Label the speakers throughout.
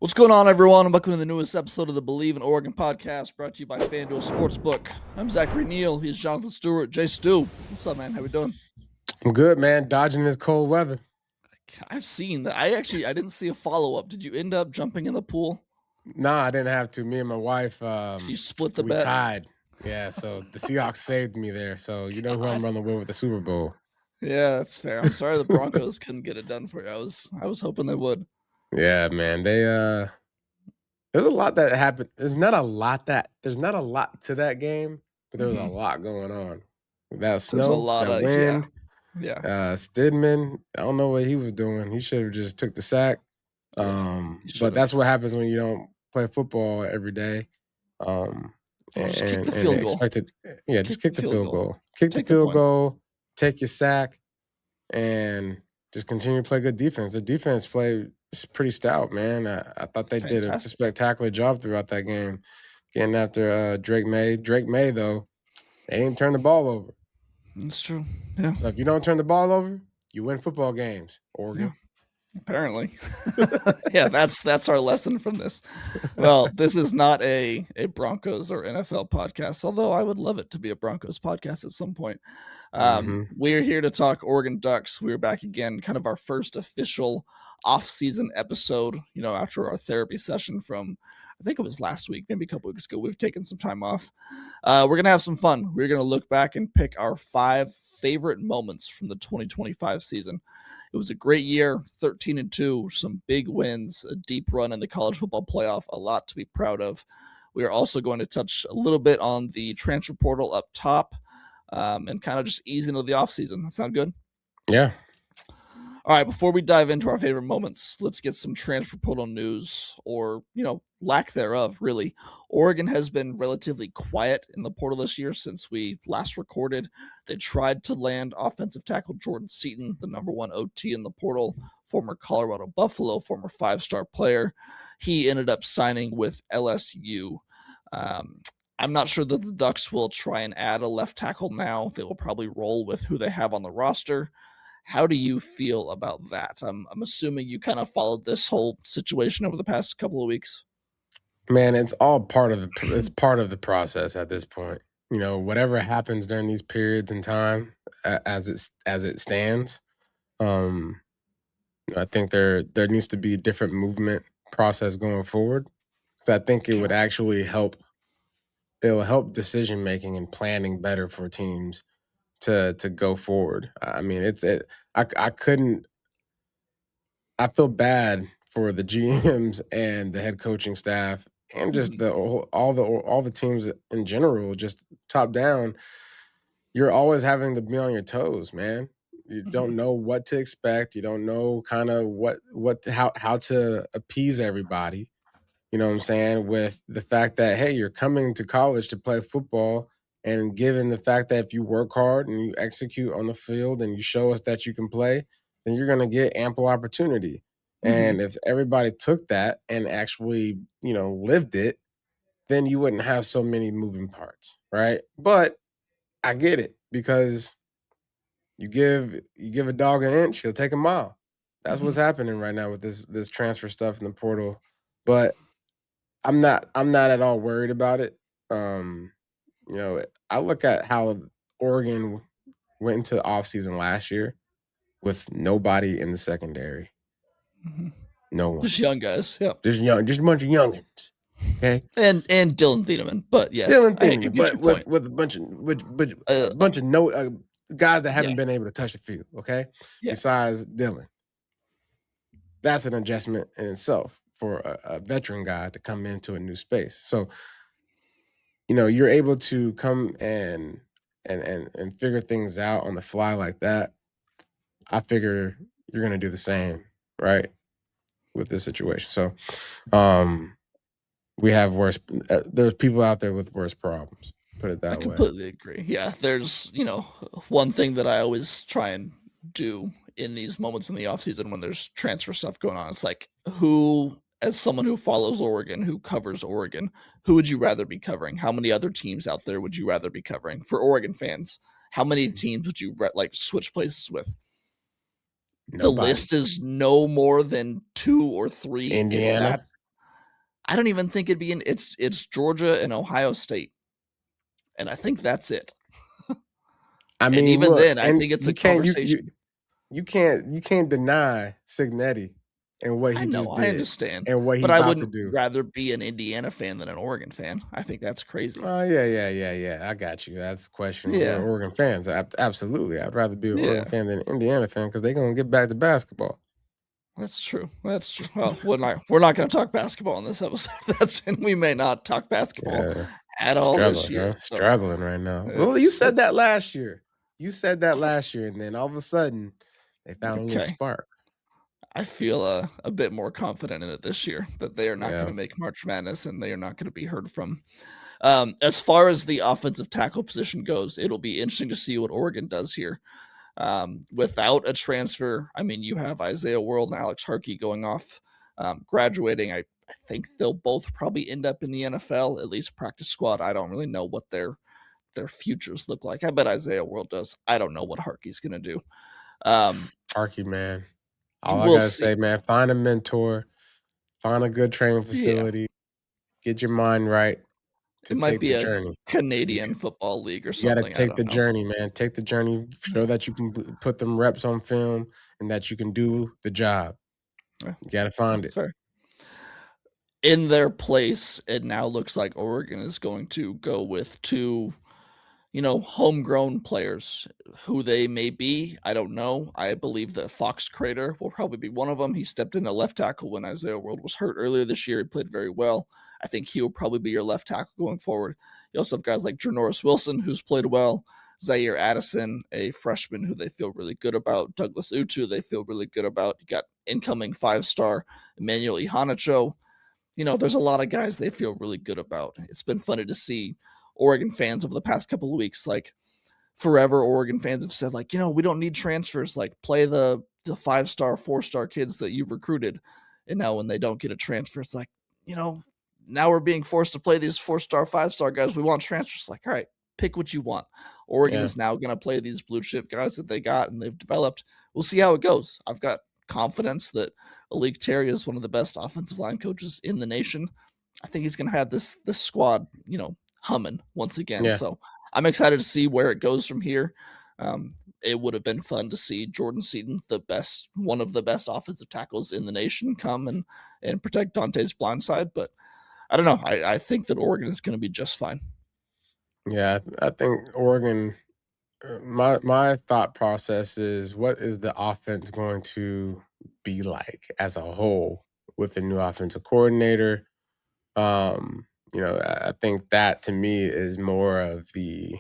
Speaker 1: What's going on, everyone? And welcome to the newest episode of the Believe in Oregon podcast, brought to you by FanDuel Sportsbook. I'm Zachary, Neel. He's Jonathan Stewart. Jay Stu. What's up, man? How we doing?
Speaker 2: I'm good, man. Dodging this cold weather.
Speaker 1: I've seen that. I didn't see a follow-up. Did you end up jumping in the pool?
Speaker 2: Nah, I didn't have to. Me and my wife,
Speaker 1: So you split the
Speaker 2: we
Speaker 1: bet?
Speaker 2: tied. Yeah, so the Seahawks saved me there. So you know who I'm running with the Super Bowl.
Speaker 1: Yeah, that's fair. I'm sorry the Broncos couldn't get it done for you. I was hoping they would.
Speaker 2: Yeah, man. There's a lot that happened. There's not a lot to that game, but there was a lot going on. That snow,
Speaker 1: There's a lot
Speaker 2: that
Speaker 1: of
Speaker 2: wind.
Speaker 1: Yeah.
Speaker 2: Stidman, I don't know what he was doing. He should have just took the sack. But that's what happens when you don't play football every day.
Speaker 1: Just kick the field goal.
Speaker 2: Just kick the field goal. Kick the field goal, take your sack, and just continue to play good defense. The defense played pretty stout, man. I thought they did a spectacular job throughout that game, getting after Drake May. Drake May, though, they didn't turn the ball over.
Speaker 1: That's true. Yeah.
Speaker 2: So if you don't turn the ball over, you win football games, Oregon.
Speaker 1: Yeah. Apparently. Yeah, that's our lesson from this. Well, this is not a Broncos or NFL podcast, although I would love it to be a Broncos podcast at some point. We're here to talk Oregon Ducks. We're back again, kind of our first official off-season episode, after our therapy session from, I think it was last week, maybe a couple weeks ago. We've taken some time off. We're going to have some fun. We're going to look back and pick our 5 favorite moments from the 2025 season. It was a great year, 13-2, some big wins, a deep run in the college football playoff, a lot to be proud of. We are also going to touch a little bit on the transfer portal up top and kind of just ease into the offseason. That sound good?
Speaker 2: Yeah.
Speaker 1: All right, before we dive into our favorite moments, let's get some transfer portal news or, lack thereof, really. Oregon has been relatively quiet in the portal this year since we last recorded. They tried to land offensive tackle Jordan Seaton, the number 1 OT in the portal, former Colorado Buffalo, former 5-star player. He ended up signing with LSU. I'm not sure that the Ducks will try and add a left tackle now. They will probably roll with who they have on the roster. How do you feel about that? I'm assuming you kind of followed this whole situation over the past couple of weeks.
Speaker 2: Man, it's all part of the process at this point. Whatever happens during these periods in time, as it stands, I think there needs to be a different movement process going forward. So I think it would actually help. It'll help decision making and planning better for teams to go forward. I mean, I feel bad for the GMs and the head coaching staff and just all the teams in general, just top down. You're always having to be on your toes, man. You don't know what to expect. You don't know kind of how to appease everybody. You know what I'm saying? With the fact that, hey, you're coming to college to play football, and given the fact that if you work hard and you execute on the field and you show us that you can play, then you're going to get ample opportunity. And if everybody took that and actually, lived it, then you wouldn't have so many moving parts, right? But I get it, because you give a dog an inch, he'll take a mile. That's what's happening right now with this transfer stuff in the portal. But I'm not at all worried about it. I look at how Oregon went into the offseason last year with nobody in the secondary. No one.
Speaker 1: Just young guys, yeah.
Speaker 2: Just a bunch of youngins. Okay.
Speaker 1: And Dillion Theneman, but yes,
Speaker 2: Dillion Theneman, but with a bunch of guys that haven't been able to touch the field. Okay. Yeah. Besides Dillion, that's an adjustment in itself for a veteran guy to come into a new space. So, you're able to come and figure things out on the fly like that. I figure you're going to do the same, right, with this situation. So, we have worse. There's people out there with worse problems. Put it that way.
Speaker 1: I completely agree. Yeah, there's one thing that I always try and do in these moments in the offseason when there's transfer stuff going on. It's like, who, as someone who follows Oregon, who covers Oregon, who would you rather be covering? How many other teams out there would you rather be covering? For Oregon fans, how many teams would you switch places with? Nobody. The list is no more than 2 or 3.
Speaker 2: Indiana.
Speaker 1: I don't even think it'd be it's Georgia and Ohio State. And I think that's it.
Speaker 2: I
Speaker 1: And
Speaker 2: mean,
Speaker 1: even
Speaker 2: look,
Speaker 1: then, I
Speaker 2: and
Speaker 1: think it's
Speaker 2: you
Speaker 1: a
Speaker 2: can't
Speaker 1: conversation.
Speaker 2: you can't deny Signetti and what
Speaker 1: I
Speaker 2: he
Speaker 1: know,
Speaker 2: just
Speaker 1: I
Speaker 2: did
Speaker 1: understand,
Speaker 2: and what he
Speaker 1: but I
Speaker 2: about to
Speaker 1: wouldn't
Speaker 2: do.
Speaker 1: rather be an Indiana fan than an Oregon fan. I think that's crazy.
Speaker 2: Oh yeah. I got you. That's questioning. We're
Speaker 1: Yeah,
Speaker 2: Oregon fans. Absolutely, I'd rather be an Oregon
Speaker 1: yeah,
Speaker 2: fan than an Indiana fan because they're gonna get back to basketball.
Speaker 1: that's true. That's true. Well, we're not going to talk basketball in this episode. And we may not talk basketball
Speaker 2: Yeah,
Speaker 1: at all this
Speaker 2: struggling, huh?
Speaker 1: year. So
Speaker 2: Struggling right now. Well, you
Speaker 1: it's
Speaker 2: said that last year. You said that last year, and then all of a sudden, they found a little
Speaker 1: okay.
Speaker 2: spark.
Speaker 1: I feel a bit more confident in it this year that they are not going
Speaker 2: Yeah.
Speaker 1: to make March Madness and they are not going to be heard from. As far as the offensive tackle position goes, it'll be interesting to see what Oregon does here. Without a transfer, I mean, you have Isaiah World and Alex Harkey going off, graduating. I think they'll both probably end up in the NFL, at least practice squad. I don't really know what their futures look like. I bet Isaiah World does. I don't know what Harkey's going to do.
Speaker 2: Harkey, man. All I
Speaker 1: We'll
Speaker 2: gotta
Speaker 1: see.
Speaker 2: say, man, find a mentor, find a good training
Speaker 1: Yeah,
Speaker 2: facility, get your mind right to
Speaker 1: it might
Speaker 2: take
Speaker 1: be
Speaker 2: the
Speaker 1: a
Speaker 2: journey. You,
Speaker 1: Canadian football league or
Speaker 2: you gotta
Speaker 1: something. I
Speaker 2: take the
Speaker 1: don't know.
Speaker 2: journey, man. Take the journey. Show that you can put them reps on film and that you can do the job.
Speaker 1: Yeah,
Speaker 2: You gotta find
Speaker 1: that's
Speaker 2: it.
Speaker 1: fair. In their place, it now looks like Oregon is going to go with two, homegrown players. Who they may be, I don't know. I believe that Fox Crater will probably be one of them. He stepped in at left tackle when Isaiah World was hurt earlier this year. He played very well. I think he will probably be your left tackle going forward. You also have guys like Janoris Wilson, who's played well. Zaire Addison, a freshman who they feel really good about. Douglas Utu, they feel really good about. You got incoming 5-star Emmanuel Ihanacho. There's a lot of guys they feel really good about. It's been funny to see Oregon fans over the past couple of weeks. Like, forever, Oregon fans have said, like, we don't need transfers. Like, play the 5-star, 4-star kids that you've recruited. And now when they don't get a transfer, it's like, now we're being forced to play these 4-star, 5-star guys. We want transfers. Like, all right, pick what you want. Oregon
Speaker 2: Yeah.
Speaker 1: is now going to play these blue chip guys that they got and they've developed. We'll see how it goes. I've got confidence that Malik Terry is one of the best offensive line coaches in the nation. I think he's going to have this squad, humming once again.
Speaker 2: Yeah.
Speaker 1: So I'm excited to see where it goes from here. It would have been fun to see Jordan Seaton, one of the best offensive tackles in the nation, come and protect Dante's blindside. But I don't know. I think that Oregon is going to be just fine.
Speaker 2: Yeah. I think Oregon. My thought process is, what is the offense going to be like as a whole with the new offensive coordinator? I think that to me is more of the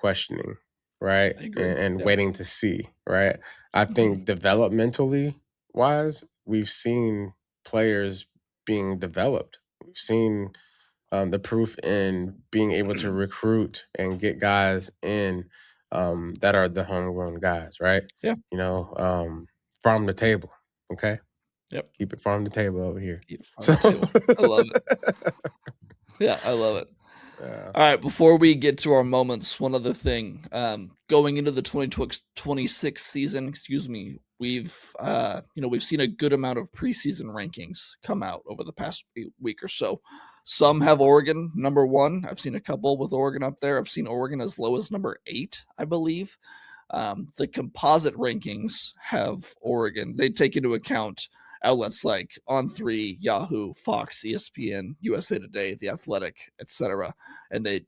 Speaker 2: questioning, right?
Speaker 1: I agree.
Speaker 2: And
Speaker 1: Yep.
Speaker 2: waiting to see, right? I think developmentally wise, we've seen players being developed. We've seen the proof in being able to recruit and get guys in that are the homegrown guys, right?
Speaker 1: Yeah.
Speaker 2: Farm the table, okay?
Speaker 1: Yep.
Speaker 2: Keep it farm the table over here.
Speaker 1: Keep it farm the table. I love it. Yeah, I love it.
Speaker 2: Yeah.
Speaker 1: All right, before we get to our moments, one other thing. Going into the 2026 season, we've seen a good amount of preseason rankings come out over the past week or so. Some have Oregon number 1. I've seen a couple with Oregon up there. I've seen Oregon as low as number 8, I believe. The composite rankings have Oregon. They take into account outlets like On3, Yahoo, Fox, ESPN, USA Today, The Athletic, etc. And they,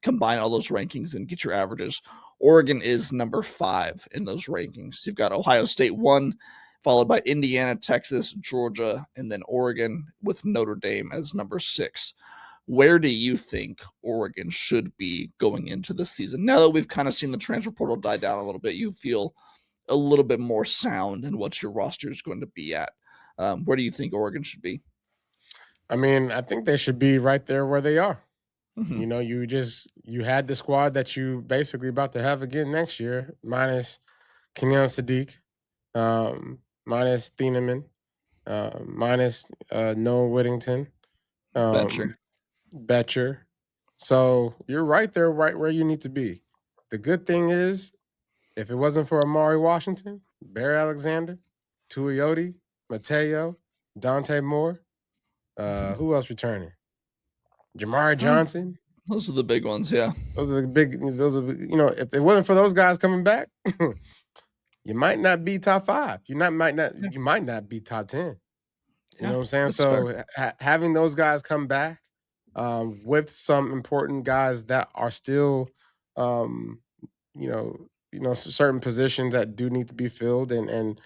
Speaker 1: combine all those rankings and get your averages. Oregon is number 5 in those rankings. You've got Ohio State 1, followed by Indiana, Texas, Georgia, and then Oregon with Notre Dame as number 6. Where do you think Oregon should be going into this season? Now that we've kind of seen the transfer portal die down a little bit, you feel a little bit more sound in what your roster is going to be at. Where do you think Oregon should be?
Speaker 2: I mean, I think they should be right there where they are.
Speaker 1: Mm-hmm.
Speaker 2: You had the squad that you basically about to have again next year, minus Kenyon Sadiq, minus Theneman, minus Noah Whittington, Betcher. So you're right there, right where you need to be. The good thing is, if it wasn't for Amari Washington, Bear Alexander, Tuioti, Mateo, Dante Moore, Who else returning? Jamari Johnson.
Speaker 1: Those are the big ones, yeah.
Speaker 2: Those are if it wasn't for those guys coming back, you might not be top 5. You might not be top 10. You know what I'm saying? So having those guys come back with some important guys that are still, certain positions that do need to be filled and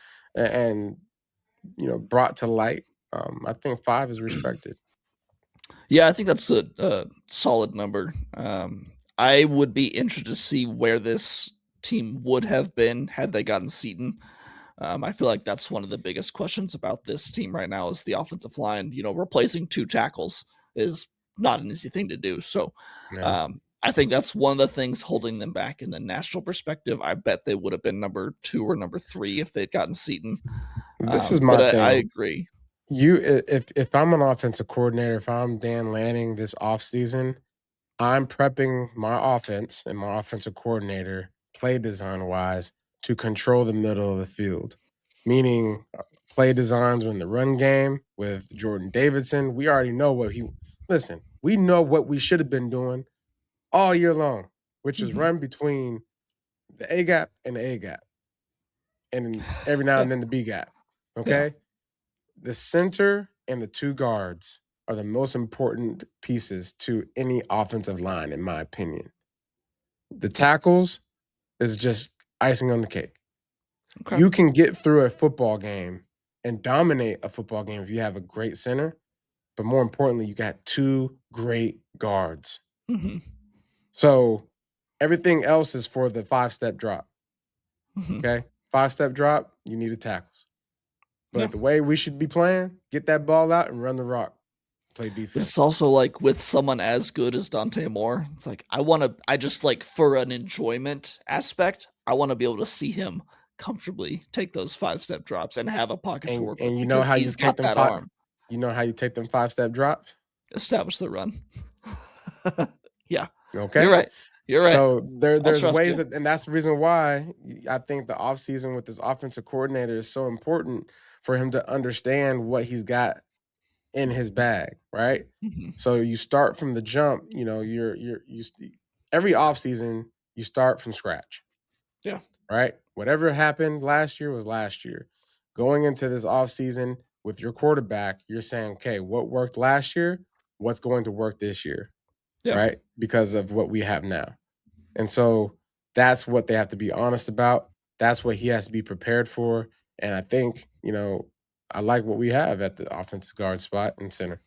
Speaker 2: brought to light. I think 5 is respected.
Speaker 1: Yeah, I think that's a solid number. I would be interested to see where this team would have been had they gotten Seaton. I feel like that's one of the biggest questions about this team right now is the offensive line. Replacing 2 tackles is not an easy thing to do. So I think that's one of the things holding them back in the national perspective. I bet they would have been number 2 or number 3 if they'd gotten Seaton.
Speaker 2: This is my thing.
Speaker 1: I agree.
Speaker 2: If I'm an offensive coordinator, if I'm Dan Lanning this offseason, I'm prepping my offense and my offensive coordinator play design wise to control the middle of the field, meaning play designs in the run game with Jordan Davidson. We already know we know what we should have been doing all year long, which is run between the A gap and the A gap, and every now and then the B gap. Okay. Yeah. The center and the 2 guards are the most important pieces to any offensive line, in my opinion. The tackles is just icing on the cake. Okay. You can get through a football game and dominate a football game if you have a great center, but more importantly, you got 2 great guards. Mm-hmm. So everything else is for the 5-step drop. Mm-hmm. Okay? 5-step drop, you need the tackles. But the way we should be playing, get that ball out and run the rock. Play defense.
Speaker 1: But it's also like with someone as good as Dante Moore, it's like I just for an enjoyment aspect, I want to be able to see him comfortably take those 5-step drops and have a pocket to work with.
Speaker 2: And you know how you take them arm. You know how you take them 5-step drops?
Speaker 1: Establish the run. Yeah.
Speaker 2: Okay.
Speaker 1: You're right.
Speaker 2: So there's ways and that's the reason why I think the offseason with this offensive coordinator is so important for him to understand what he's got in his bag, right? Mm-hmm. So you start from the jump, every offseason you start from scratch.
Speaker 1: Yeah.
Speaker 2: Right? Whatever happened last year was last year. Going into this offseason with your quarterback, you're saying, okay, what worked last year? What's going to work this year? Yeah. Right? Because of what we have now. And so that's what they have to be honest about. That's what he has to be prepared for. And I think, I like what we have at the offensive guard spot and center.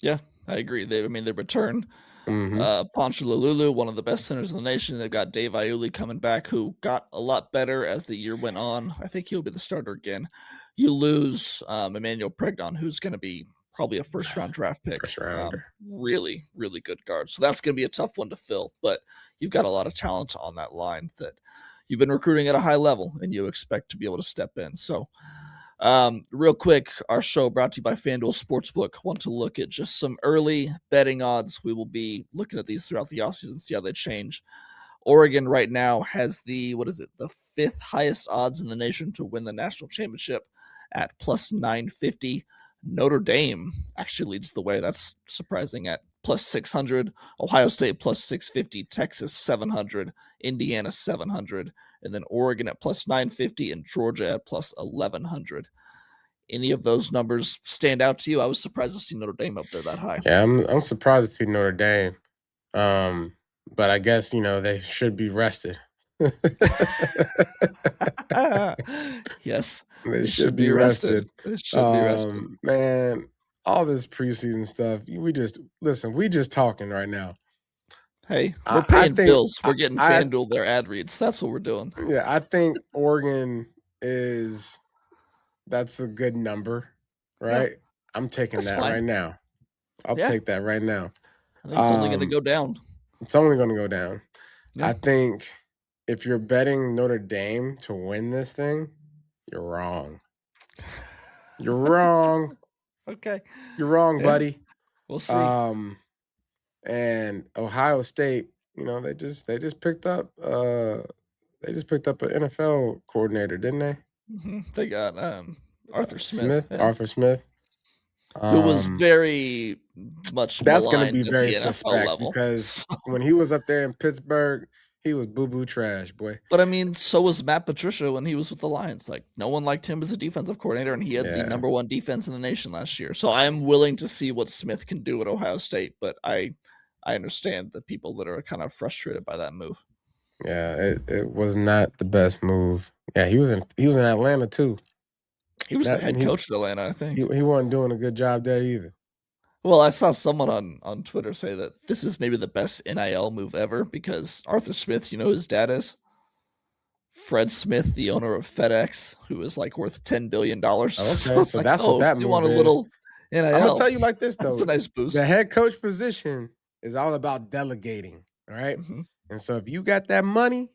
Speaker 1: Yeah, I agree. They return Poncho Lululu, one of the best centers in the nation. They've got Dave Iuli coming back, who got a lot better as the year went on. I think he'll be the starter again. You lose Emmanuel Pregnon, who's going to be probably a first-round draft pick. Really, really good guard. So that's going to be a tough one to fill. But you've got a lot of talent on that line that you've been recruiting at a high level, and you expect to be able to step in. So real quick, our show brought to you by FanDuel Sportsbook. Want to look at just some early betting odds. We will be looking at these throughout the offseason, see how they change. Oregon right now has the 5th highest odds in the nation to win the national championship at plus 950. Notre Dame actually leads the way. That's surprising at plus 600. Ohio State plus 650. Texas 700. Indiana 700. And then Oregon at plus 950 and Georgia at plus 1100. Any of those numbers stand out to you? I was surprised to see Notre Dame up there that high.
Speaker 2: Yeah, I'm surprised to see Notre Dame. But I guess, they should be rested.
Speaker 1: Yes.
Speaker 2: They should be rested. They should be rested. Man, all this preseason stuff, we just talking right now.
Speaker 1: Hey, we're paying bills. We're getting FanDuel their ad reads. That's what we're doing.
Speaker 2: Yeah, I think Oregon that's a good number, right? Yeah. I'm taking that fine. Right now. I'll take that right now.
Speaker 1: I think it's only going to go down.
Speaker 2: It's only going to go down. Yeah. I think if you're betting Notre Dame to win this thing, you're wrong. You're wrong.
Speaker 1: Okay.
Speaker 2: You're wrong, buddy.
Speaker 1: We'll see.
Speaker 2: And Ohio State, they just picked up an NFL coordinator, didn't they?
Speaker 1: Mm-hmm. They got Arthur Smith.
Speaker 2: Yeah. Arthur Smith.
Speaker 1: who was very much
Speaker 2: That's going to
Speaker 1: maligned
Speaker 2: be
Speaker 1: at
Speaker 2: very
Speaker 1: the NFL
Speaker 2: suspect
Speaker 1: level.
Speaker 2: because when he was up there in Pittsburgh, he was boo-boo trash, boy.
Speaker 1: But I mean, so was Matt Patricia when he was with the Lions. Like, no one liked him as a defensive coordinator, and he had the number one defense in the nation last year. So I am willing to see what Smith can do at Ohio State, but I understand the people that are kind of frustrated by that move.
Speaker 2: Yeah, it was not the best move. Yeah, he was in Atlanta too.
Speaker 1: He was the head coach at Atlanta, I think.
Speaker 2: He wasn't doing a good job there either.
Speaker 1: Well, I saw someone on Twitter say that this is maybe the best NIL move ever because Arthur Smith, you know who his dad is? Fred Smith, the owner of FedEx, who is like worth $10 billion.
Speaker 2: Okay, so like, that's what that move
Speaker 1: want a
Speaker 2: is.
Speaker 1: little NIL.
Speaker 2: I'm gonna tell you like this though.
Speaker 1: That's a nice boost.
Speaker 2: The head coach position is all about delegating, all right? Mm-hmm. And so if you got that money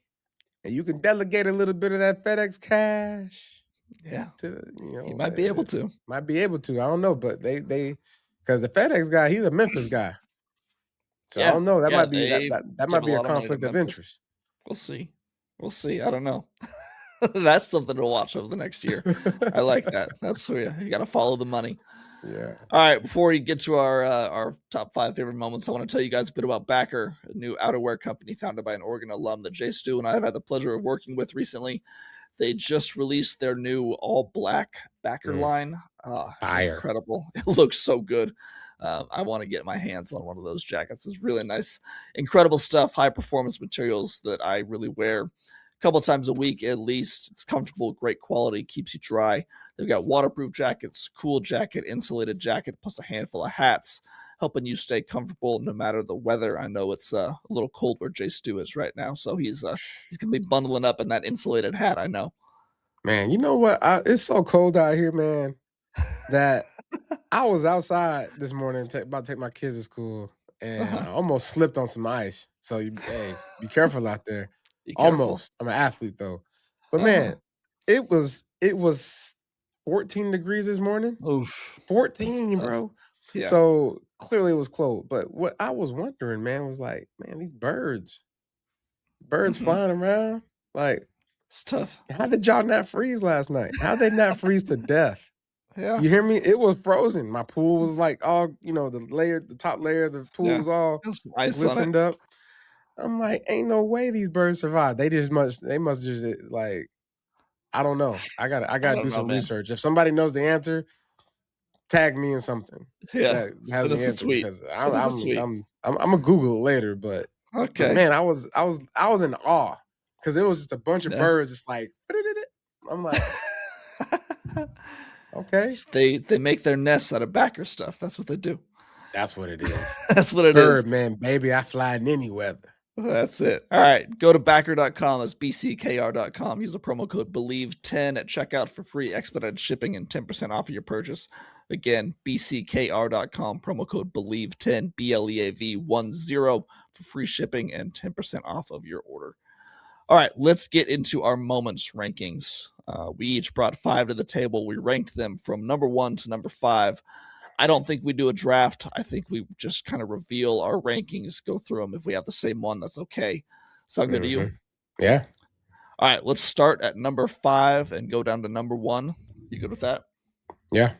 Speaker 2: and you can delegate a little bit of that FedEx cash,
Speaker 1: he might be able to.
Speaker 2: Might be able to. I don't know, but they because the FedEx guy, he's a Memphis guy. So I don't know. That might be that might be a conflict of interest.
Speaker 1: We'll see. We'll see. I don't know. That's something to watch over the next year. I like that. That's where you got to follow the money.
Speaker 2: Yeah.
Speaker 1: All right. Before we get to our top 5 favorite moments, I want to tell you guys a bit about Backer, a new outerwear company founded by an Oregon alum that Jay Stu and I have had the pleasure of working with recently. They just released their new all-black Backer line. Incredible. It looks so good. I want to get my hands on one of those jackets. It's really nice. Incredible stuff, high-performance materials that I really wear a couple times a week at least. It's comfortable, great quality, keeps you dry. They've got waterproof jackets, cool jacket, insulated jacket, plus a handful of hats, helping you stay comfortable no matter the weather. I know it's a little cold where Jay Stu is right now, so he's going to be bundling up in that insulated hat, I know.
Speaker 2: Man, you know what? It's so cold out here, man, that I was outside this morning about to take my kids to school, and I almost slipped on some ice. So, be careful out there. Almost. I'm an athlete, though. But, man, it was 14 degrees this morning.
Speaker 1: Oof.
Speaker 2: 14, bro. Yeah. So, clearly it was cold. But what I was wondering, man, was like, man, these birds flying around. Like,
Speaker 1: it's tough.
Speaker 2: How did y'all not freeze last night? How did they not freeze to death?
Speaker 1: Yeah.
Speaker 2: You hear me? It was frozen. My pool was like all, the top layer of the pool was all glistened up. I'm like, ain't no way these birds survive. They must just like, I don't know. I gotta do some research. If somebody knows the answer, tag me in something.
Speaker 1: Yeah.
Speaker 2: That has the answer because I'm gonna Google it later. But
Speaker 1: okay,
Speaker 2: man, I was in awe because it was just a bunch of birds just like. I'm like. Okay.
Speaker 1: They make their nests out of Backer stuff. That's what they do.
Speaker 2: That's what it is.
Speaker 1: That's what it is.
Speaker 2: Man, baby, I fly in any weather.
Speaker 1: That's it. All right. Go to backer.com. That's bckr.com. Use the promo code BELIEVE10 at checkout for free expedited shipping and 10% off of your purchase. Again, bckr.com. Promo code BELIEVE10, BLEAV10 for free shipping and 10% off of your order. All right, let's get into our moments rankings. We each brought 5 to the table. We ranked them from number 1 to number 5. I don't think we do a draft. I think we just kind of reveal our rankings, go through them. If we have the same one, that's okay. Sound good to you?
Speaker 2: Yeah.
Speaker 1: All right, let's start at number 5 and go down to number 1. You good with that?
Speaker 2: Yeah.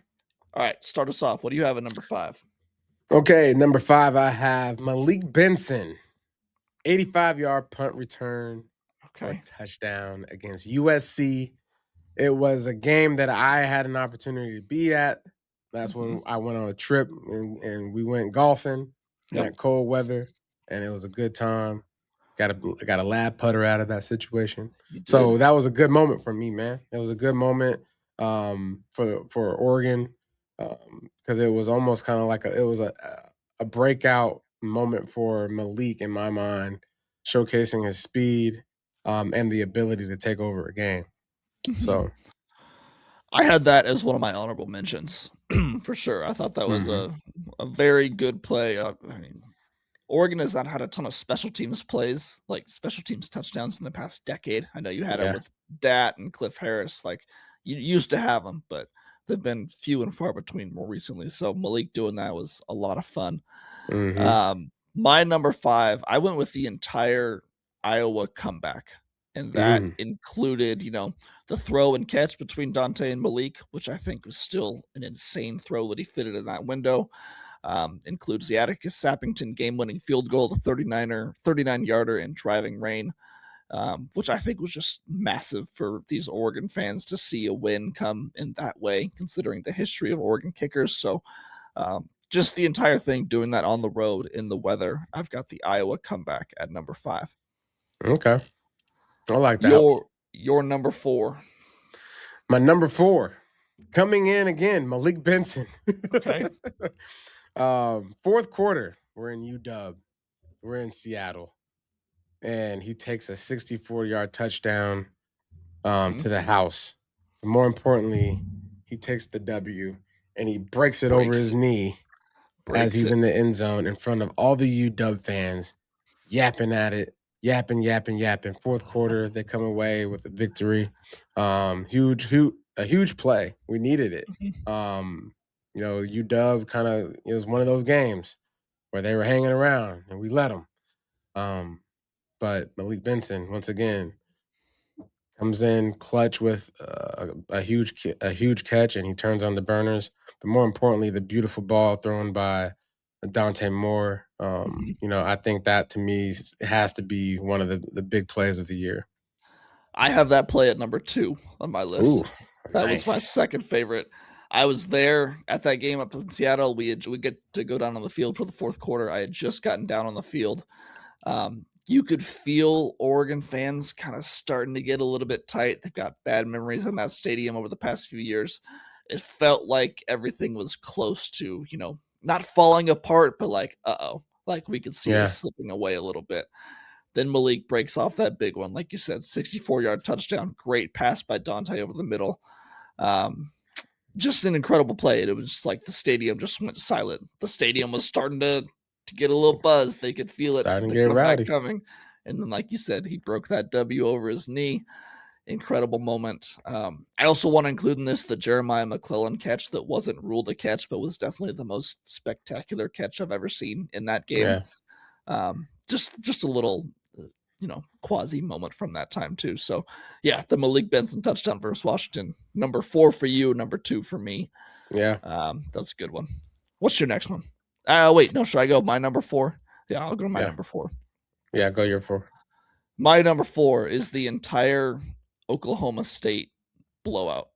Speaker 1: All right, start us off. What do you have at number 5?
Speaker 2: Okay, number 5, I have Malik Benson. 85-yard punt return.
Speaker 1: Okay.
Speaker 2: Touchdown against USC. It was a game that I had an opportunity to be at. That's when I went on a trip and we went golfing in that cold weather, and it was a good time. Got a lab putter out of that situation. So that was a good moment for me, man. It was a good moment for Oregon because it was almost kind of like a breakout moment for Malik in my mind, showcasing his speed and the ability to take over a game. So
Speaker 1: I had that as one of my honorable mentions for sure. I thought that was a very good play. I mean, Oregon has not had a ton of special teams plays, like special teams touchdowns in the past decade. I know you had it with Dat and Cliff Harris. Like you used to have them, but they've been few and far between more recently. So Malik doing that was a lot of fun. My number 5, I went with the entire Iowa comeback. And that included, the throw and catch between Dante and Malik, which I think was still an insane throw that he fitted in that window. Includes the Atticus Sappington game-winning field goal, the 39-yarder in driving rain, which I think was just massive for these Oregon fans to see a win come in that way, considering the history of Oregon kickers. So just the entire thing, doing that on the road in the weather, I've got the Iowa comeback at number 5.
Speaker 2: Okay. I like that.
Speaker 1: Your number 4.
Speaker 2: My number 4, coming in again, Malik Benson.
Speaker 1: Okay.
Speaker 2: Fourth quarter, we're in UW. We're in Seattle. And he takes a 64-yard touchdown to the house. But more importantly, he takes the W and he breaks it over his knee as he's in the end zone in front of all the UW fans, yapping at it, yapping. Fourth quarter, they come away with a victory. A huge play. We needed it. UW kind of, it was one of those games where they were hanging around and we let them. But Malik Benson, once again, comes in clutch with a huge catch, and he turns on the burners. But more importantly, the beautiful ball thrown by Dante Moore. I think that to me has to be one of the big plays of the year.
Speaker 1: I have that play at number 2 on my list.
Speaker 2: Ooh,
Speaker 1: that was my second favorite. I was there at that game up in Seattle. We get to go down on the field for the fourth quarter. I had just gotten down on the field. You could feel Oregon fans kind of starting to get a little bit tight. They've got bad memories in that stadium over the past few years. It felt like everything was close to, not falling apart, but like, like we could see it slipping away a little bit. Then Malik breaks off that big one. Like you said, 64-yard touchdown. Great pass by Dante over the middle. Just an incredible play. It was just like the stadium just went silent. The stadium was starting to get a little buzz. They could feel it.
Speaker 2: Starting to get rowdy.
Speaker 1: Coming. And then, like you said, he broke that W over his knee. Incredible moment. I also want to include in this the Jeremiah McClellan catch that wasn't ruled a catch, but was definitely the most spectacular catch I've ever seen in that game. Yeah. Just a little, quasi moment from that time too. So yeah, the Malik Benson touchdown versus Washington. Number 4 for you, number 2 for me.
Speaker 2: Yeah.
Speaker 1: That's a good one. What's your next one? Wait, no, should I go my number 4? Yeah, I'll go to my number 4.
Speaker 2: Yeah, go your 4.
Speaker 1: My number 4 is the entire Oklahoma State blowout.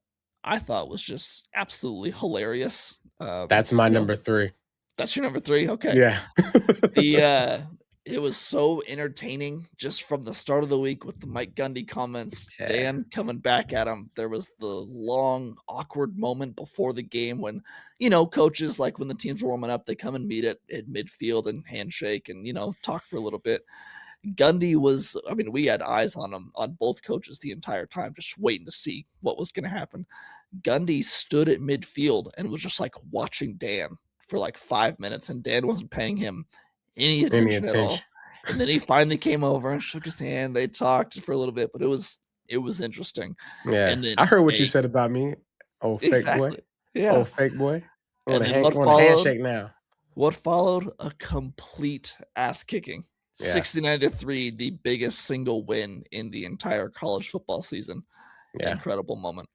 Speaker 1: I thought was just absolutely hilarious.
Speaker 2: That's my number 3.
Speaker 1: That's your number 3? Okay.
Speaker 2: Yeah.
Speaker 1: It was so entertaining just from the start of the week with the Mike Gundy comments, Dan coming back at him. There was the long, awkward moment before the game when, coaches, like when the teams were warming up, they come and meet at midfield and handshake and, talk for a little bit. Gundy was, we had eyes on him, on both coaches the entire time, just waiting to see what was going to happen. Gundy stood at midfield and was just like watching Dan for like 5 minutes, and Dan wasn't paying him any attention at all. And then he finally came over and shook his hand. They talked for a little bit, but it was interesting.
Speaker 2: Yeah. And then, I heard what you said about me. Oh, fake boy.
Speaker 1: Yeah.
Speaker 2: Oh, fake boy. I want a handshake now.
Speaker 1: What followed? A complete ass kicking. 69-3, the biggest single win in the entire college football season. Yeah. Incredible moment.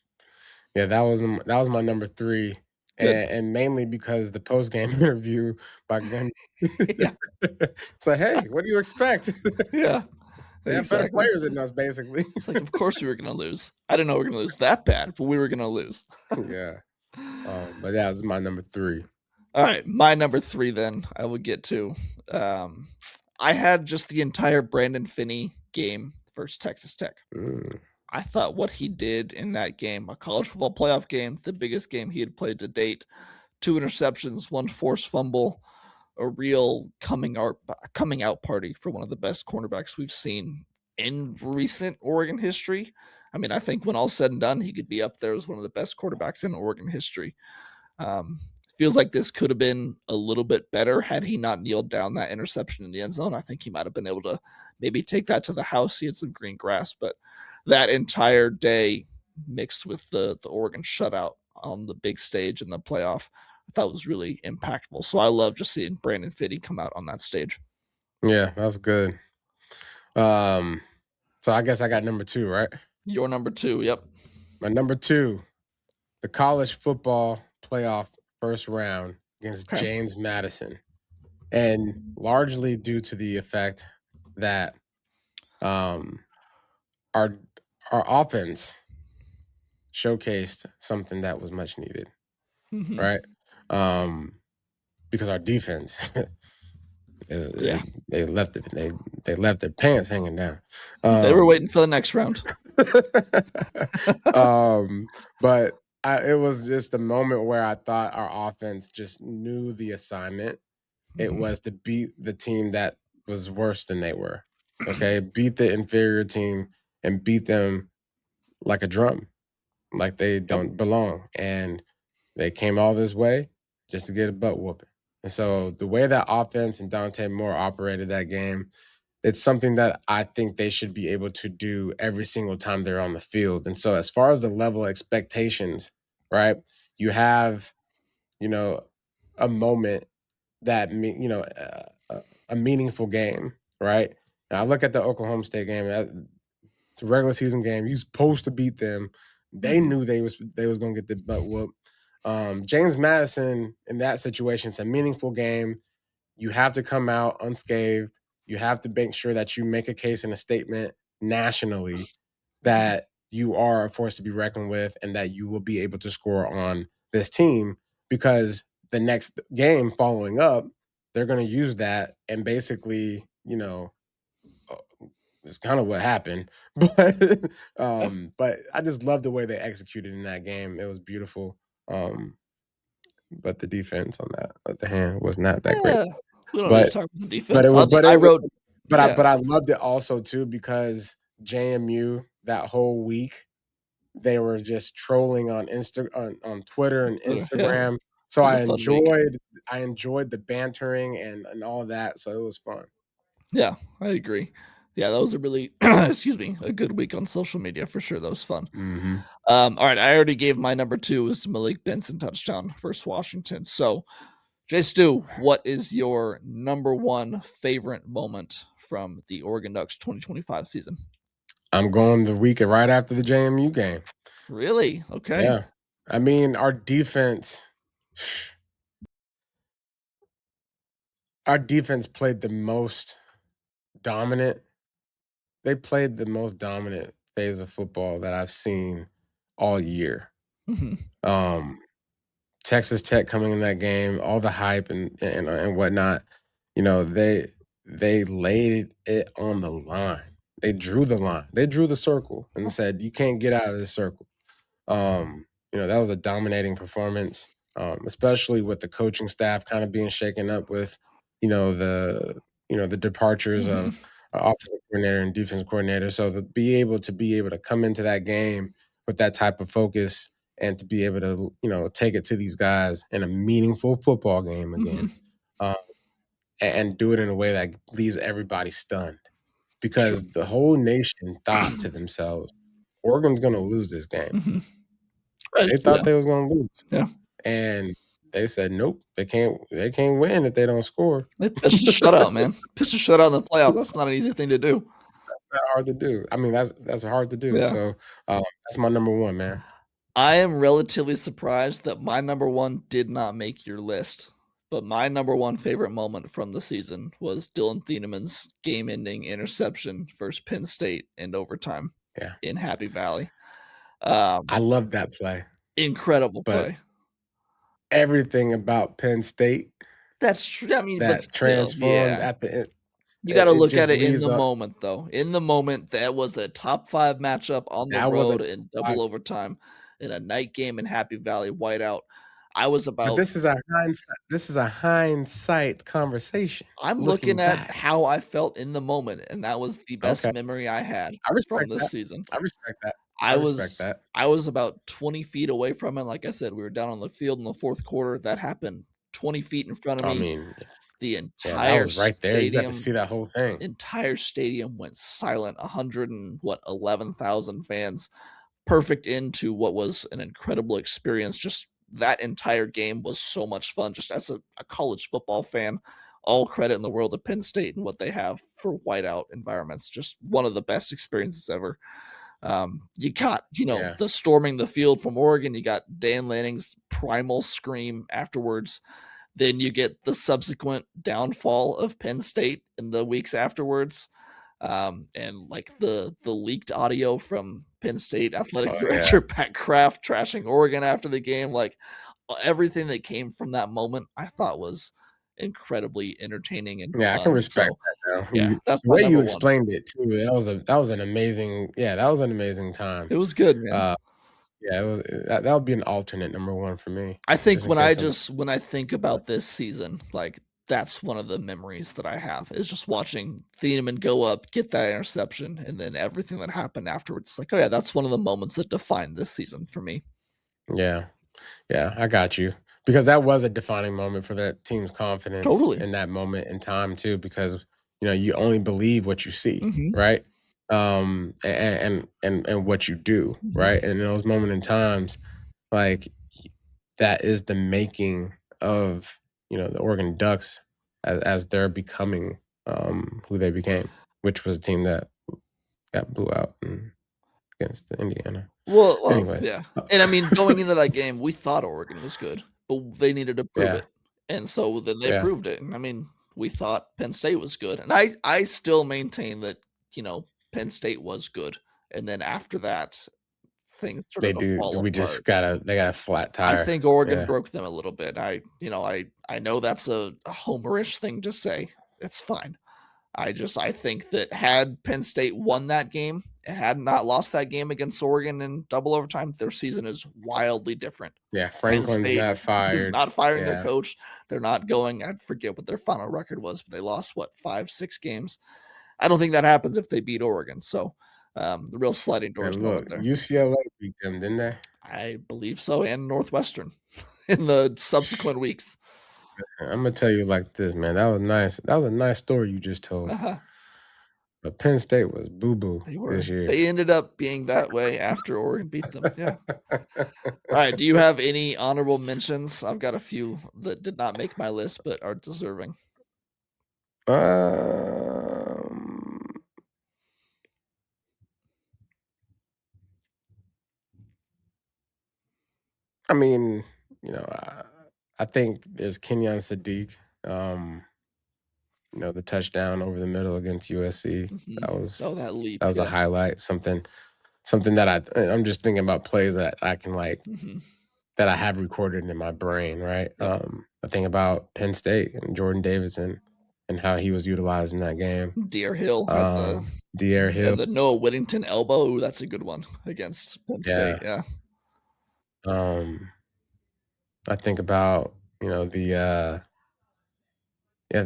Speaker 2: Yeah, that was my number 3. And mainly because the post-game interview by Gundy. It's like, hey, what do you expect?
Speaker 1: Yeah.
Speaker 2: They have better players than us, basically.
Speaker 1: It's like, of course we were going to lose. I didn't know we were going to lose that bad, but we were going to lose.
Speaker 2: Yeah. But that was my number 3.
Speaker 1: All right. My number 3 then I will get to. I had just the entire Brandon Finny game versus Texas Tech. I thought what he did in that game, a college football playoff game, the biggest game he had played to date, 2 interceptions, 1 forced fumble, a real coming out party for one of the best cornerbacks we've seen in recent Oregon history. I think when all's said and done, he could be up there as one of the best quarterbacks in Oregon history. Feels like this could have been a little bit better had he not kneeled down that interception in the end zone. I think he might have been able to maybe take that to the house. He had some green grass, but that entire day mixed with the Oregon shutout on the big stage in the playoff, I thought was really impactful. So I love just seeing Brandon Finny come out on that stage.
Speaker 2: Yeah, that was good. So I guess I got number 2, right?
Speaker 1: Your number 2, yep.
Speaker 2: My number 2, the college football playoff first round against
Speaker 1: Okay.
Speaker 2: James Madison. And largely due to the effect that our offense showcased something that was much needed,
Speaker 1: Mhm.
Speaker 2: right? Because our defense,
Speaker 1: Yeah.
Speaker 2: they left their pants hanging down.
Speaker 1: They were waiting for the next round.
Speaker 2: But it was just a moment where I thought our offense just knew the assignment. It
Speaker 1: Mhm.
Speaker 2: was to beat the team that was worse than they were. Okay, beat the inferior team and beat them like a drum, like they don't belong. And they came all this way just to get a butt whooping. And so the way that offense and Dante Moore operated that game, it's something that I think they should be able to do every single time they're on the field. And so as far as the level of expectations, right, you have, a moment that, a meaningful game, right? Now I look at the Oklahoma State game. It's a regular season game. You're supposed to beat them. They knew they was going to get the butt whoop. James Madison in that situation, it's a meaningful game. You have to come out unscathed. You have to make sure that you make a case and a statement nationally that you are a force to be reckoned with and that you will be able to score on this team, because the next game following up, they're going to use that and basically, it's kind of what happened. But I just love the way they executed in that game. It was beautiful. But the defense on that at the hand was not that great.
Speaker 1: We don't need to
Speaker 2: But
Speaker 1: talk about the
Speaker 2: but
Speaker 1: defense.
Speaker 2: it was
Speaker 1: I wrote,
Speaker 2: I loved it also too because JMU that whole week they were just trolling on on Twitter and Instagram. So
Speaker 1: It was a fun week.
Speaker 2: I enjoyed the bantering and all of that. So it was fun.
Speaker 1: Yeah, I agree. Yeah, that was a really excuse me, a good week on social media for sure. That was fun.
Speaker 2: Mm-hmm.
Speaker 1: All right, I already gave my number 2 was Malik Benson touchdown versus Washington. So, J Stu, what is your number 1 favorite moment from the Oregon Ducks 2025 season?
Speaker 2: I'm going the week right after the JMU game.
Speaker 1: Really? Okay.
Speaker 2: Yeah. I mean, our defense played the most dominant. They played the most dominant phase of football that I've seen all year.
Speaker 1: Mm-hmm.
Speaker 2: Texas Tech coming in that game, all the hype and whatnot, they laid it on the line. They drew the line. They drew the circle and said, "You can't get out of this circle." That was a dominating performance, especially with the coaching staff kind of being shaken up with, the departures of offensive coordinator and defense coordinator. So to be able to come into that game with that type of focus and to be able to, take it to these guys in a meaningful football game again, and do it in a way that leaves everybody stunned, because the whole nation thought to themselves, Oregon's going to lose this game. They thought they was going to lose.
Speaker 1: Yeah.
Speaker 2: And they said, nope, they can't win if they don't score.
Speaker 1: They pitched a shutout, man. Pitched a shutout in the playoff. That's not an easy thing to do.
Speaker 2: That's not hard to do. I mean, that's hard to do.
Speaker 1: Yeah.
Speaker 2: So that's my number 1, man.
Speaker 1: I am relatively surprised that my number 1 did not make your list. But my number 1 favorite moment from the season was Dillion Theneman's game-ending interception versus Penn State in overtime in Happy Valley.
Speaker 2: I love that play.
Speaker 1: Incredible play.
Speaker 2: Everything about Penn State.
Speaker 1: That's true. I mean, but still,
Speaker 2: transformed at the end.
Speaker 1: You got to look at it in the moment, though. In the moment, that was a top 5 matchup on the road in double overtime in a night game in Happy Valley whiteout.
Speaker 2: But this is a hindsight conversation.
Speaker 1: I'm looking at how I felt in the moment, and that was the best memory I had from this season.
Speaker 2: I respect that.
Speaker 1: I was about 20 feet away from it. Like I said, we were down on the field in the fourth quarter. That happened 20 feet in front of me.
Speaker 2: I mean,
Speaker 1: the entire
Speaker 2: that was right there. You got to
Speaker 1: stadium,
Speaker 2: see that whole thing.
Speaker 1: entire stadium went silent. 11,000 fans. Perfect into what was an incredible experience. Just that entire game was so much fun. Just as a college football fan, all credit in the world to Penn State and what they have for whiteout environments. Just one of the best experiences ever. You got,
Speaker 2: Yeah.
Speaker 1: the storming the field from Oregon. You got Dan Lanning's primal scream afterwards. Then you get the subsequent downfall of Penn State in the weeks afterwards. And like the leaked audio from Penn State athletic director Pat Kraft trashing Oregon after the game, like everything that came from that moment, I thought was incredibly entertaining and
Speaker 2: Yeah, I can
Speaker 1: fun.
Speaker 2: respect
Speaker 1: So
Speaker 2: that now.
Speaker 1: yeah, that's
Speaker 2: The
Speaker 1: my
Speaker 2: way you
Speaker 1: number one.
Speaker 2: explained it too, that was an amazing time.
Speaker 1: It was good, man.
Speaker 2: Yeah, it was that would be an alternate number one for me.
Speaker 1: I think
Speaker 2: Just in
Speaker 1: when
Speaker 2: case
Speaker 1: when I think about this season, like that's one of the memories that I have is just watching Theneman go up, get that interception, and then everything that happened afterwards. Like, oh yeah, that's one of the moments that defined this season for me.
Speaker 2: Yeah. Yeah, I got you. Because that was a defining moment for that team's confidence
Speaker 1: Totally.
Speaker 2: in that moment in time too, because you only believe what you see,
Speaker 1: Mhm.
Speaker 2: right? And what you do,
Speaker 1: Mhm.
Speaker 2: right? And in those moment in times, like that is the making of the Oregon Ducks as they're becoming who they became, which was a team that got blew out against Indiana.
Speaker 1: Well,
Speaker 2: Anyway,
Speaker 1: yeah. And I mean, going into that game, we thought Oregon was good, but they needed to prove
Speaker 2: yeah,
Speaker 1: it. And so then they
Speaker 2: yeah,
Speaker 1: proved it. And I mean, we thought Penn State was good. And I still maintain that, Penn State was good. And then after that, things
Speaker 2: they
Speaker 1: started to
Speaker 2: do.
Speaker 1: fall
Speaker 2: We just
Speaker 1: apart.
Speaker 2: they got a flat
Speaker 1: I
Speaker 2: tire.
Speaker 1: think Oregon
Speaker 2: Yeah.
Speaker 1: broke them a little bit. I know that's a homerish thing to say. It's fine. I think that had Penn State won that game and had not lost that game against Oregon in double overtime, their season is wildly different.
Speaker 2: Yeah,
Speaker 1: Penn
Speaker 2: Franklin's
Speaker 1: State
Speaker 2: not
Speaker 1: is
Speaker 2: fired.
Speaker 1: not firing their
Speaker 2: Yeah.
Speaker 1: coach. They're not going. I forget what their final record was, but they lost what 5-6 games. I don't think that happens if they beat Oregon. So the real sliding doors
Speaker 2: And
Speaker 1: moment
Speaker 2: look,
Speaker 1: there.
Speaker 2: UCLA beat them, didn't they?
Speaker 1: I believe so, and Northwestern in the subsequent weeks.
Speaker 2: I'm gonna tell you like this, man. That was nice. That was a nice story you just told.
Speaker 1: Uh-huh.
Speaker 2: But Penn State was boo-boo
Speaker 1: They were.
Speaker 2: this year.
Speaker 1: They ended up being that way after Oregon beat them. Yeah. All right. Do you have any honorable mentions? I've got a few that did not make my list but are deserving.
Speaker 2: Um, I mean, I think there's Kenyon Sadiq. The touchdown over the middle against USC.
Speaker 1: Mhm.
Speaker 2: That was
Speaker 1: that leap.
Speaker 2: a highlight. Something that I'm just thinking about plays that I can
Speaker 1: Mhm.
Speaker 2: that I have recorded in my brain, right?
Speaker 1: Yep.
Speaker 2: I think about Penn State and Jordan Davidson and how he was utilized in that game.
Speaker 1: Deer Hill had
Speaker 2: De'Aaron Hill.
Speaker 1: the Noah Whittington elbow. Ooh, that's a good one against Penn State.
Speaker 2: Yeah.
Speaker 1: Yeah.
Speaker 2: I think about, the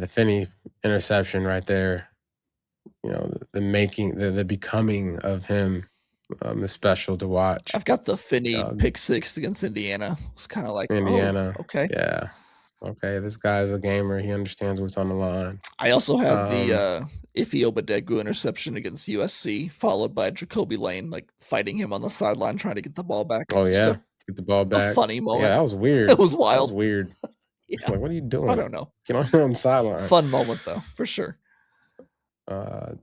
Speaker 2: Finny interception right there. The making, the becoming of him is special to watch.
Speaker 1: I've got the Finny pick six against Indiana. It's kind of like,
Speaker 2: Indiana.
Speaker 1: oh, okay.
Speaker 2: Yeah. Okay, this guy's a gamer. He understands what's on the line.
Speaker 1: I also have the Ife Obadegu interception against USC, followed by Jacoby Lane, like fighting him on the sideline, trying to get the ball back.
Speaker 2: Oh,
Speaker 1: Just
Speaker 2: yeah. Get the ball back.
Speaker 1: a funny moment.
Speaker 2: Yeah, that was weird.
Speaker 1: It was wild.
Speaker 2: That was weird.
Speaker 1: Yeah.
Speaker 2: Like, what are you doing?
Speaker 1: I don't know.
Speaker 2: Get on your own sideline.
Speaker 1: Fun moment, though, for sure.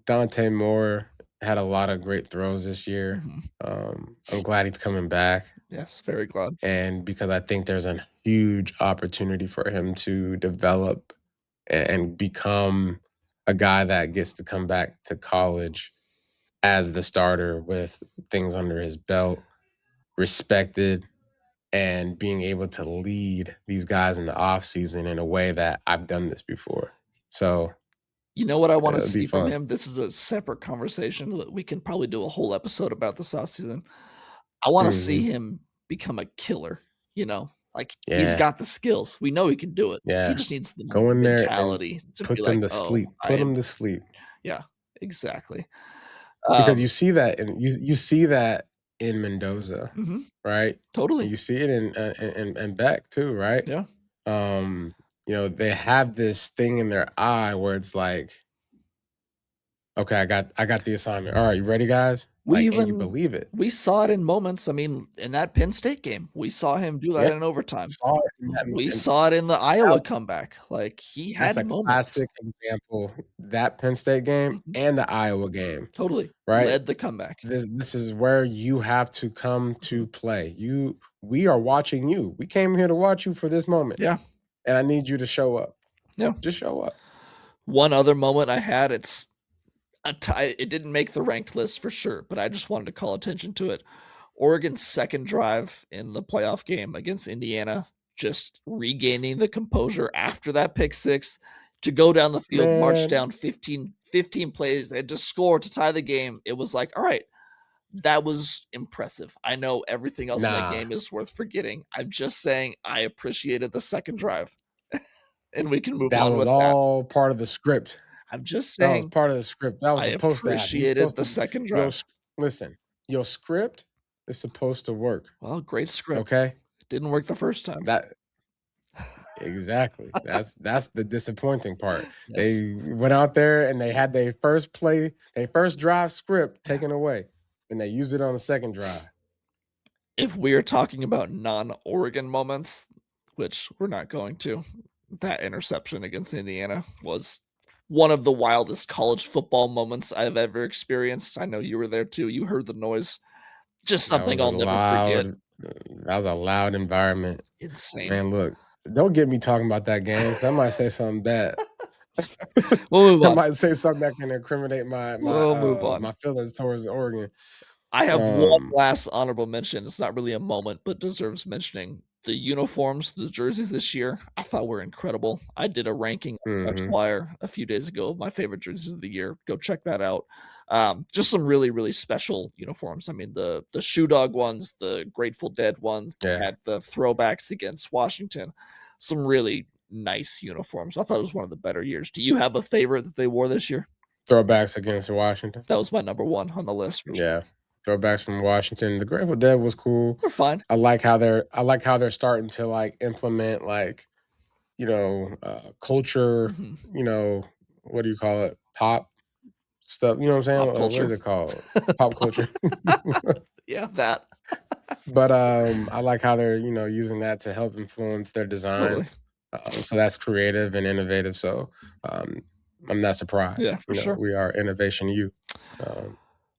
Speaker 2: Dante Moore had a lot of great throws this year.
Speaker 1: Mhm.
Speaker 2: I'm glad he's coming back.
Speaker 1: Yes, very glad.
Speaker 2: And because I think there's a huge opportunity for him to develop and become a guy that gets to come back to college as the starter with things under his belt, respected, and being able to lead these guys in the offseason in a way that I've done this before. So,
Speaker 1: you know what I want to
Speaker 2: it'll be
Speaker 1: see from
Speaker 2: fun.
Speaker 1: him? This is a separate conversation. We can probably do a whole episode about this offseason. I want to see him become a killer, like he's
Speaker 2: Yeah.
Speaker 1: got the skills. We know he can do it.
Speaker 2: Yeah.
Speaker 1: He just needs the
Speaker 2: Go in there and
Speaker 1: mentality to
Speaker 2: put
Speaker 1: be
Speaker 2: them
Speaker 1: like,
Speaker 2: to
Speaker 1: "Oh,
Speaker 2: sleep.
Speaker 1: I
Speaker 2: Put
Speaker 1: am."
Speaker 2: them to sleep.
Speaker 1: Yeah, exactly.
Speaker 2: Because you see that and you see that in Mendoza,
Speaker 1: Mhm,
Speaker 2: right? And
Speaker 1: totally.
Speaker 2: you see it in Beck too, right?
Speaker 1: Yeah.
Speaker 2: They have this thing in their eye where it's like, Okay, I got the assignment. All right, you ready, guys? And you believe it.
Speaker 1: We saw it in moments. I mean, in that Penn State game, we saw him do that
Speaker 2: Yeah,
Speaker 1: in overtime.
Speaker 2: saw it in
Speaker 1: We
Speaker 2: and
Speaker 1: saw it in the Iowa comeback. Like, he
Speaker 2: that's
Speaker 1: had
Speaker 2: a
Speaker 1: moments.
Speaker 2: classic example. That Penn State game and the Iowa game,
Speaker 1: Totally.
Speaker 2: right?
Speaker 1: Led the comeback.
Speaker 2: This is where you have to come to play. We are watching you. We came here to watch you for this moment.
Speaker 1: Yeah.
Speaker 2: And I need you to show up.
Speaker 1: Yeah.
Speaker 2: Just show up.
Speaker 1: One other moment I had, it's a tie. It didn't make the ranked list for sure, but I just wanted to call attention to it. Oregon's second drive in the playoff game against Indiana, just regaining the composure after that pick six to go down the field, march down 15 plays, and to score to tie the game. It was like, all right, that was impressive. I know everything else in that game is worth forgetting. I'm just saying I appreciated the second drive. And we can move on with that.
Speaker 2: That was all part of the script.
Speaker 1: I'm just saying.
Speaker 2: That was part of the script. That was supposed to happen. I
Speaker 1: appreciated the second drive.
Speaker 2: Listen, your script is supposed to work.
Speaker 1: Well, great script.
Speaker 2: Okay?
Speaker 1: It didn't work the first time.
Speaker 2: Exactly. That's the disappointing part. Yes. They went out there and they had their first drive script taken away, and they used it on the second drive.
Speaker 1: If we're talking about non-Oregon moments, which we're not going to, that interception against Indiana was one of the wildest college football moments I've ever experienced. I know you were there too. You heard the noise. Just something I'll never forget.
Speaker 2: That was a loud environment.
Speaker 1: Insane.
Speaker 2: Man, look, don't get me talking about that game. I might say something bad.
Speaker 1: We'll move on.
Speaker 2: I might say something that can incriminate my feelings towards Oregon.
Speaker 1: I have one last honorable mention. It's not really a moment, but deserves mentioning. The uniforms, the jerseys this year, I thought were incredible. I did a ranking on Flyer a few days ago of my favorite jerseys of the year. Go check that out. Just some really, really special uniforms. I mean, the Shoe Dog ones, the Grateful Dead ones, had the throwbacks against Washington. Some really nice uniforms. I thought it was one of the better years. Do you have a favorite that they wore this year?
Speaker 2: Throwbacks against Washington.
Speaker 1: That was my number one on the list.
Speaker 2: Yeah. Throwbacks from Washington. The Grateful Dead was cool.
Speaker 1: They're fine.
Speaker 2: I like how they're starting to like implement culture, what do you call it? Pop stuff. You know what I'm saying? What is it called? Pop culture.
Speaker 1: Yeah, that.
Speaker 2: But I like how they're, using that to help influence their designs. Totally. So that's creative and innovative. So I'm not surprised.
Speaker 1: Yeah, for sure.
Speaker 2: We are Innovation U.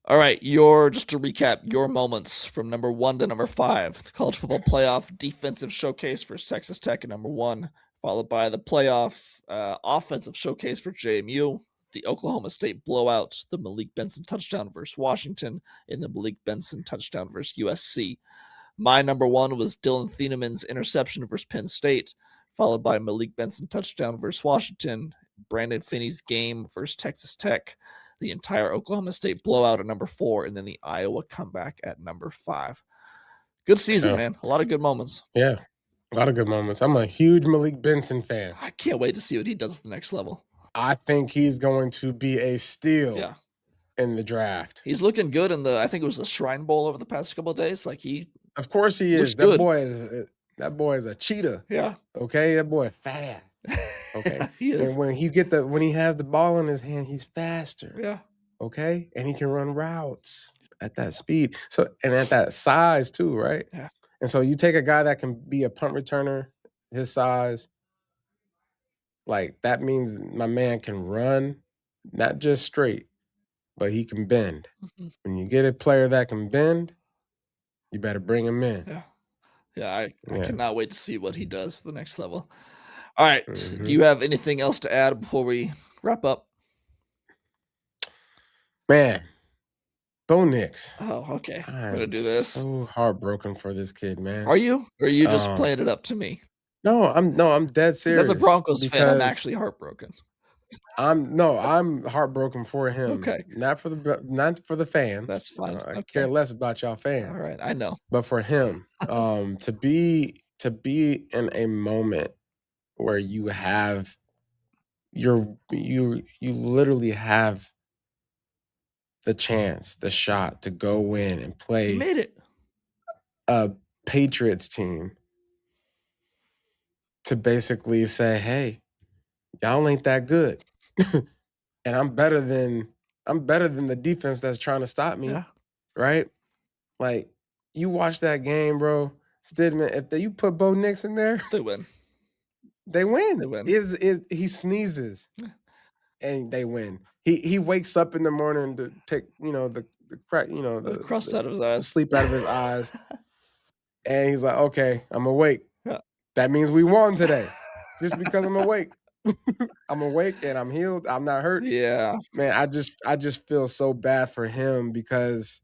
Speaker 1: All right, just to recap, your moments from number 1 to number 5. The College Football Playoff defensive showcase for Texas Tech at number 1, followed by the playoff offensive showcase for JMU, the Oklahoma State blowout, the Malik Benson touchdown versus Washington, and the Malik Benson touchdown versus USC. My number 1 was Dillion Theneman's interception versus Penn State, followed by Malik Benson touchdown versus Washington, Brandon Finney's game versus Texas Tech, the entire Oklahoma State blowout at number 4, and then the Iowa comeback at number 5. Good season, man. A lot of good moments.
Speaker 2: Yeah, a lot of good moments. I'm a huge Malik Benson fan.
Speaker 1: I can't wait to see what he does at the next level.
Speaker 2: I think he's going to be a steal in the draft.
Speaker 1: He's looking good in I think it was the Shrine Bowl over the past couple of days.
Speaker 2: Of course he is. That boy is a cheetah.
Speaker 1: Yeah.
Speaker 2: Okay, that boy is fast. Okay.
Speaker 1: He is.
Speaker 2: And when he has the ball in his hand, he's faster.
Speaker 1: Yeah.
Speaker 2: Okay. And he can run routes at that speed. So, and at that size too, right?
Speaker 1: Yeah.
Speaker 2: And so you take a guy that can be a punt returner, his size, like that means my man can run, not just straight, but he can bend. Mm-hmm. When you get a player that can bend, you better bring him in.
Speaker 1: Yeah. Yeah. I cannot wait to see what he does for the next level. All right. Mm-hmm. Do you have anything else to add before we wrap up?
Speaker 2: Man, Bo Nix.
Speaker 1: Oh, okay. I'm going to do this.
Speaker 2: So heartbroken for this kid, man.
Speaker 1: Are you? Or are you just playing it up to me?
Speaker 2: No, I'm dead serious.
Speaker 1: As a Broncos fan, I'm actually heartbroken.
Speaker 2: I'm heartbroken for him.
Speaker 1: Okay.
Speaker 2: Not for the fans.
Speaker 1: That's fine.
Speaker 2: I care less about y'all fans.
Speaker 1: All right, I know.
Speaker 2: But for him, to be in a moment where you have you literally have the chance, the shot to go in and play
Speaker 1: made it.
Speaker 2: A Patriots team, to basically say, hey, y'all ain't that good. And I'm better than I'm better than the defense that's trying to stop me,
Speaker 1: Yeah,
Speaker 2: right? Like, you watch that game, bro. Stidham, if you put Bo Nix in there,
Speaker 1: they win.
Speaker 2: they win.
Speaker 1: They win.
Speaker 2: He sneezes and they win. He wakes up in the morning to take, the crack,
Speaker 1: The crust out of his
Speaker 2: the
Speaker 1: eyes.
Speaker 2: sleep out of his eyes. And he's like, okay, I'm awake.
Speaker 1: Yeah.
Speaker 2: That means we won today. Just because I'm awake. I'm awake and I'm healed. I'm not hurt.
Speaker 1: Yeah.
Speaker 2: Man, I just feel so bad for him because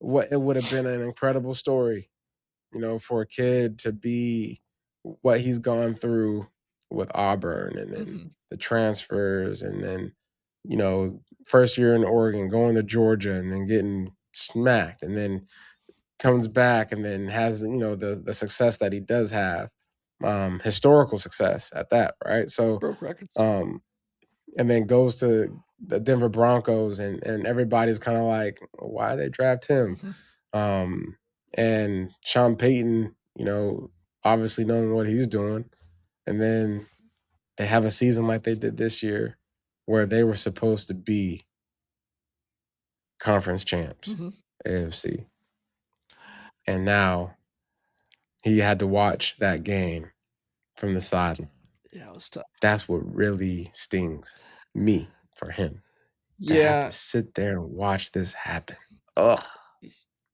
Speaker 2: it would have been an incredible story, for a kid to be what he's gone through with Auburn and then the transfers and then, first year in Oregon, going to Georgia and then getting smacked and then comes back and then has, the success that he does have, historical success at that, right? So,
Speaker 1: Broke records.
Speaker 2: and then goes to the Denver Broncos and everybody's kind of like, why they draft him? And Sean Payton, obviously knowing what he's doing. And then they have a season like they did this year where they were supposed to be conference champs, AFC. And now he had to watch that game from the sideline.
Speaker 1: Yeah, it was tough.
Speaker 2: That's what really stings me for him. To
Speaker 1: Yeah.
Speaker 2: have to sit there and watch this happen. Ugh.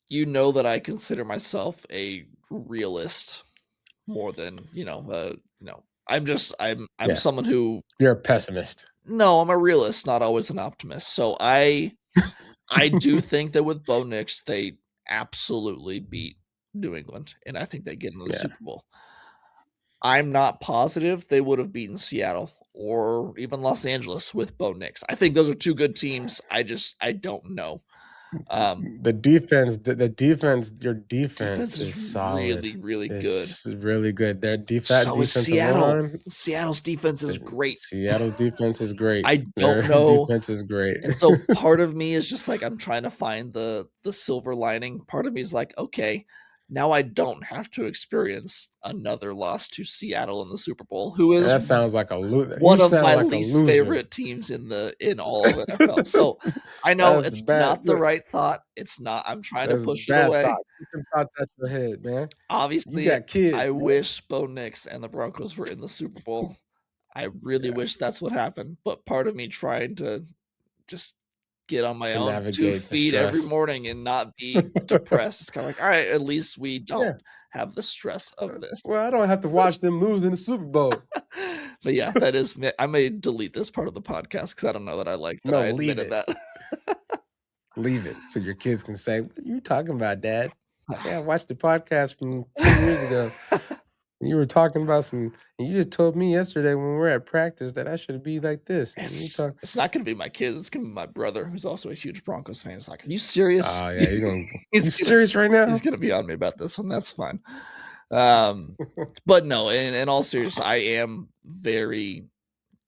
Speaker 1: You know that I consider myself a realist more than, I'm
Speaker 2: Yeah.
Speaker 1: someone who
Speaker 2: You're a pessimist.
Speaker 1: No, I'm a realist, not always an optimist. So I do think that with Bo Nix, they absolutely beat New England, and I think they get into the Super Bowl. I'm not positive they would have beaten Seattle or even Los Angeles with Bo Nix. I think those are two good teams. I don't know.
Speaker 2: The defense, your defense is solid.
Speaker 1: Really, really good.
Speaker 2: It's really good. Their
Speaker 1: So is Seattle. Seattle's defense is great.
Speaker 2: Seattle's defense is great.
Speaker 1: I don't know.
Speaker 2: Defense is great.
Speaker 1: And so part of me is just like, I'm trying to find the silver lining. Part of me is like, okay, now I don't have to experience another loss to Seattle in the Super Bowl, who is
Speaker 2: that sounds like a loser.
Speaker 1: One of my least favorite teams in all of NFL. So I know it's not the right thought. It's not. I'm trying to push it away.
Speaker 2: Keep them thoughts at your head, man.
Speaker 1: Obviously,
Speaker 2: you got kids,
Speaker 1: I wish Bo Nix and the Broncos were in the Super Bowl. I really wish that's what happened. But part of me trying to just get on my own 2 feet every morning and not be depressed. It's kind of like, all right, at least we don't have the stress of this.
Speaker 2: Well, I don't have to watch them lose in the Super Bowl.
Speaker 1: But yeah, that is, I may delete this part of the podcast because I don't know that I like that I admitted that.
Speaker 2: Leave it so your kids can say, what are you talking about, Dad? Yeah, I watched the podcast from 2 years ago. You were talking about and you just told me yesterday when we were at practice that I should be like this.
Speaker 1: It's not going to be my kid. It's going to be my brother, who's also a huge Broncos fan. It's like, are you serious?
Speaker 2: Oh, yeah. You serious right now?
Speaker 1: He's going to be on me about this one. That's fine. But no, in all seriousness, I am very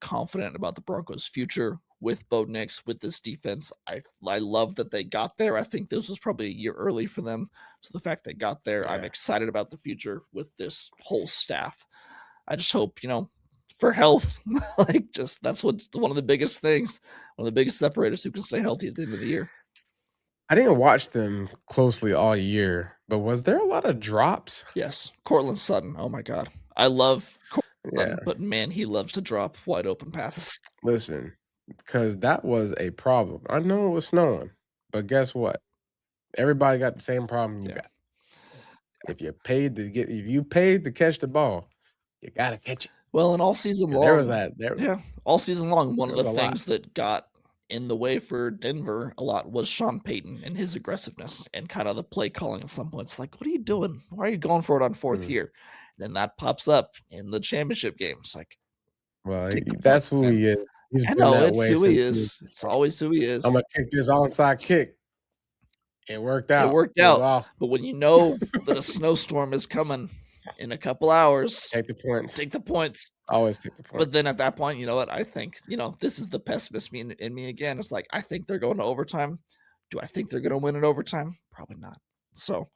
Speaker 1: confident about the Broncos' future with Bo Nix, with this defense. I love that they got there. I think this was probably a year early for them. So the fact they got there, I'm excited about the future with this whole staff. I just hope, for health, that's what's one of the biggest things, one of the biggest separators, who can stay healthy at the end of the year.
Speaker 2: I didn't watch them closely all year, but was there a lot of drops?
Speaker 1: Yes. Cortland Sutton. Oh my God. I love Cortland Sutton, but man, he loves to drop wide open passes.
Speaker 2: Listen, because that was a problem. I know it was snowing, but guess what? Everybody got the same problem you got. If you paid to catch the ball, you gotta catch it.
Speaker 1: Well, and all season long, all season long, one of the things that got in the way for Denver a lot was Sean Payton and his aggressiveness and kind of the play calling at some points. Like, what are you doing? Why are you going for it on fourth here? Then that pops up in the championship game. It's like,
Speaker 2: well, that's who he is. He's
Speaker 1: I know it's who he is. It's always who he is.
Speaker 2: I'm gonna kick this onside kick. It worked out.
Speaker 1: It worked out. Awesome. But when you know that a snowstorm is coming in a couple hours,
Speaker 2: take the points.
Speaker 1: Take the points.
Speaker 2: Always take the points.
Speaker 1: But then at that point, you know what? I think, this is the pessimist in me again. It's like, I think they're going to overtime. Do I think they're going to win in overtime? Probably not. So,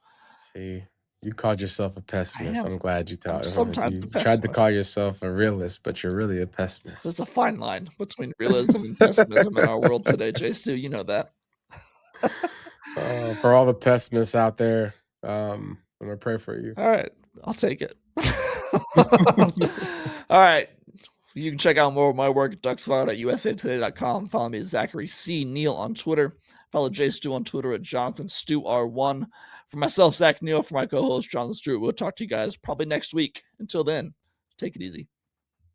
Speaker 2: see, You called yourself a pessimist. I'm glad you
Speaker 1: I'm
Speaker 2: thought.
Speaker 1: sometimes
Speaker 2: You
Speaker 1: a
Speaker 2: tried to
Speaker 1: pessimist.
Speaker 2: call yourself a realist, but you're really a pessimist.
Speaker 1: There's a fine line between realism and pessimism in our world today, J. Stu. You know that.
Speaker 2: For all the pessimists out there, I'm gonna pray for you.
Speaker 1: All right, I'll take it. All right. You can check out more of my work at ducksfire.usatoday.com. Follow me at Zachary C. Neel on Twitter. Follow J. Stu on Twitter at JonathanStuR1. For myself, Zach Neel, for my co-host, Jonathan Stewart, we'll talk to you guys probably next week. Until then, take it easy.